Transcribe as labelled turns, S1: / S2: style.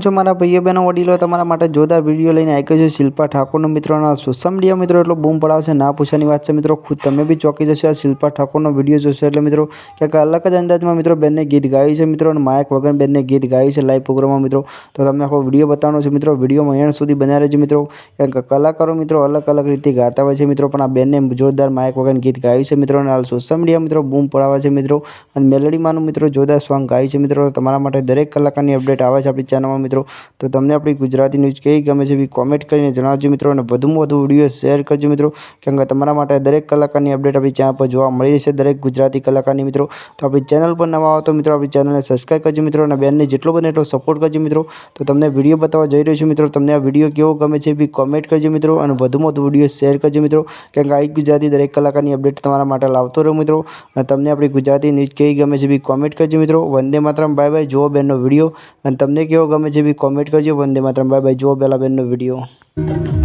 S1: કેમ છો મારા ભાઈઓ બહેનો વડીલો, તમારા માટે જોરદાર વિડીયો લઈને આવી ગયો છે શિલ્પા ઠાકોરનો મિત્રોના સોશિયલ મીડિયા મિત્રો એટલો બૂમ પડાવશે ના પૂછવાની વાત છે મિત્રો. ખુદ તમે બી ચોંકી જશો આ શિલ્પા ઠાકોરનો વિડીયો જોશો એટલે મિત્રો ક્યાંક અલગ જ અંદાજમાં મિત્રો બેનને ગીત ગાયું છે મિત્રો અને માયક વગર બેનને ગીત ગાયું છે લાઈવ પ્રોગ્રામમાં મિત્રો. તો તમને આખો વિડીયો બતાવવાનો છે મિત્રો. વિડીયોમાં એન્ડ સુધી બન્યા રહેજો મિત્રો. ક્યાંક કલાકારો મિત્રો અલગ અલગ રીતે ગાતા હોય છે મિત્રો, પણ આ બેનને જોરદાર માયક વગર ગીત ગાયું છે મિત્રો અને હાલ સોશિયલ મીડિયા મિત્રો બૂમ પડાવે છે મિત્રો. અને મેલેડીમાંનું મિત્રો જોરદાર સોંગ ગાયું છે મિત્રો. તમારા માટે દરેક કલાકારની અપડેટ આવે છે આપણી ચેનલમાં મિત્રો. તો તમને આપણી ગુજરાતી ન્યૂઝ કેવી ગમે છે એવી કોમેન્ટ કરીને જણાવજો મિત્રો અને વધુમાં વધુ વિડીયો શેર કરજો મિત્રો. કેમ કે તમારા માટે દરેક કલાકારની અપડેટ આપણી ચેનલ પર જોવા મળી જશે, દરેક ગુજરાતી કલાકારની મિત્રો. તો આપણી ચેનલ પર નવા આવો તો મિત્રો આપણી ચેનલને સબસ્ક્રાઈબ કરજો મિત્રો અને બેનને જેટલો બને એટલો સપોર્ટ કરજો મિત્રો. તો તમને વિડીયો બતાવવા જઈ રહ્યો છું મિત્રો. તમને આ વિડીયો કેવો ગમે છે એવી કોમેન્ટ કરજો મિત્રો અને વધુમાં વધુ વિડીયો શેર કરજો મિત્રો. કેમ કે આ ગુજરાતી દરેક કલાકારની અપડેટ તમારા માટે લાવતો રહ્યો મિત્રો. અને તમને આપણી ગુજરાતી ન્યૂઝ કેવી ગમે છે એવી કોમેન્ટ કરજો મિત્રો. Vande Mataram, bye bye. જુઓ બેનનો વિડીયો અને તમને કેવો ગમે છે એવી કોમેન્ટ કરજો. Vande Mataram, bye bye. જુઓ પહેલાં બેનનો વિડીયો.